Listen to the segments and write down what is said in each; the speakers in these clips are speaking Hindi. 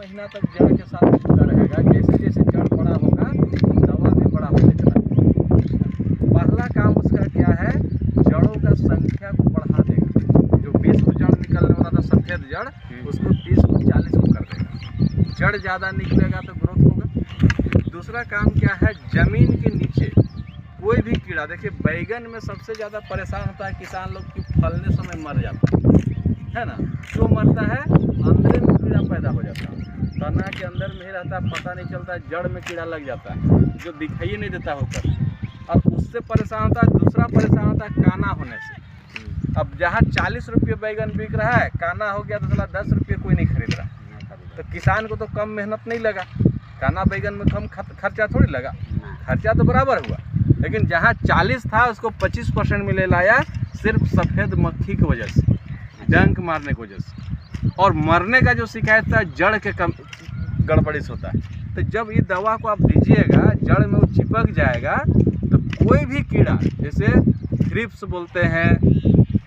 महीना तक जड़ के साथ जुड़ा रहेगा। जैसे जैसे जड़ बड़ा होगा दवा भी बड़ा होने चला। पहला काम उसका क्या है, जड़ों का संख्या को बढ़ा देगा। जो 20 को जड़ निकलने वाला था सफ़ेद जड़, उसको 30 को 40 को कर देगा। जड़ ज़्यादा निकलेगा तो ग्रोथ होगा। दूसरा काम क्या है, ज़मीन के नीचे कोई भी कीड़ा, देखिए बैगन में सबसे ज़्यादा परेशान होता है किसान लोग कि फलने समय मर जाता है ना। क्यों मरता है, अंदर में कीड़ा पैदा हो जाता है, तना के अंदर में ही रहता है, पता नहीं चलता है, जड़ में कीड़ा लग जाता है जो दिखाई नहीं देता होकर, और उससे परेशान होता है। दूसरा परेशान होता है काना होने से। अब जहाँ 40 रुपये बैगन बिक रहा है, काना हो गया तो चला 10 रुपये कोई नहीं खरीद रहा। तो किसान को तो कम मेहनत नहीं लगा, काना बैगन में कम खर्चा थोड़ी लगा, खर्चा तो बराबर हुआ। लेकिन जहाँ 40 था उसको 25% में ले लाया, सिर्फ सफ़ेद मक्खी की वजह से, डंक मारने की वजह से। और मरने का जो शिकायत था जड़ के कम गड़बड़ी से होता है। तो जब ये दवा को आप दीजिएगा, जड़ में वो चिपक जाएगा, तो कोई भी कीड़ा, जैसे थ्रिप्स बोलते हैं,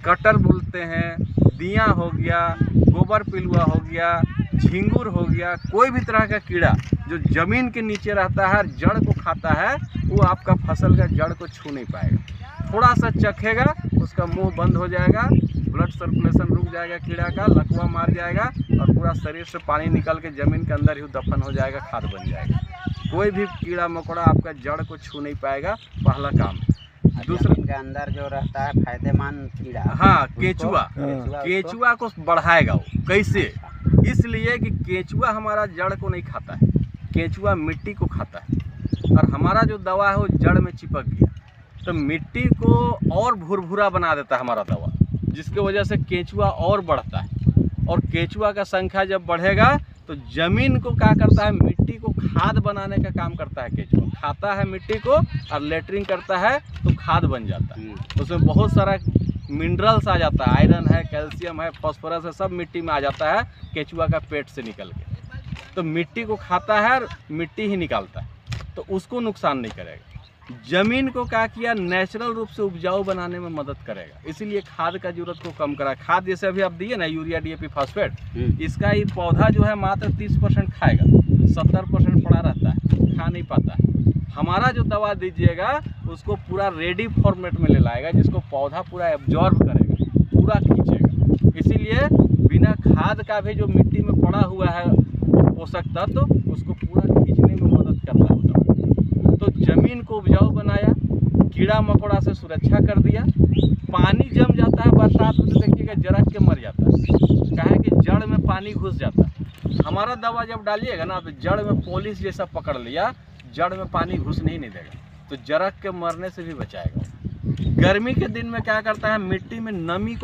कटर बोलते हैं, दिया हो गया, गोबर पिलुआ हो गया, झिंगुर हो गया, कोई भी तरह का कीड़ा जो ज़मीन के नीचे रहता है, जड़ को खाता है, वो आपका फसल का जड़ को छू नहीं पाएगा। थोड़ा सा चखेगा, उसका मुंह बंद हो जाएगा, ब्लड सर्कुलेशन रुक जाएगा, कीड़ा का लकवा मार जाएगा, और पूरा शरीर से पानी निकल के ज़मीन के अंदर ही दफन हो जाएगा, खाद बन जाएगा। कोई भी कीड़ा मकोड़ा आपका जड़ को छू नहीं पाएगा, पहला काम। दूसरा के अंदर जो रहता है फायदेमंद कीड़ा, हाँ, केंचुआ को बढ़ाएगा। वो कैसे, इसलिए कि केंचुआ हमारा जड़ को नहीं खाता है, केंचुआ मिट्टी को खाता है। और हमारा जो दवा है वो जड़ में चिपक गया, तो मिट्टी को और भुरभुरा बना देता है हमारा दवा, जिसकी वजह से केंचुआ और बढ़ता है। और केंचुआ का संख्या जब बढ़ेगा तो ज़मीन को क्या करता है, मिट्टी को खाद बनाने का काम करता है। केंचुआ खाता है मिट्टी को और लेटरिंग करता है तो खाद बन जाता है। उसमें बहुत सारा मिनरल्स आ जाता है, आयरन है, कैल्शियम है, फास्फोरस है, सब मिट्टी में आ जाता है केंचुआ का पेट से निकल के। तो मिट्टी को खाता है और मिट्टी ही निकालता है, तो उसको नुकसान नहीं करेगा। ज़मीन को क्या किया, नेचुरल रूप से उपजाऊ बनाने में मदद करेगा। इसीलिए खाद का जरूरत को कम करा। खाद जैसे अभी आप दिए ना, यूरिया, DAP, फास्फेट, इसका ये पौधा जो है मात्र 30% खाएगा, 70% पड़ा रहता है, खा नहीं पाता है। हमारा जो दवा दीजिएगा उसको पूरा रेडी फॉर्मेट में ले लाएगा, जिसको पौधा पूरा एब्जॉर्ब करेगा, पूरा खींचेगा। इसीलिए बिना खाद का भी जो मिट्टी में पड़ा हुआ है पोषक तत्व, उसको पूरा खींचने में मदद करता है। तो ज़मीन को उपजाऊ बनाया, कीड़ा मकोड़ा से सुरक्षा कर दिया। पानी जम जाता है बरसात में तो देखिएगा जरक के मर जाता है, क्या है कि जड़ में पानी घुस जाता है। हमारा दवा जब डालिएगा ना तो जड़ में पॉलिश जैसा पकड़ लिया, जड़ में पानी घुसने ही नहीं देगा, तो जरक के मरने से भी बचाएगा। गर्मी के दिन में क्या करता है, मिट्टी में नमी को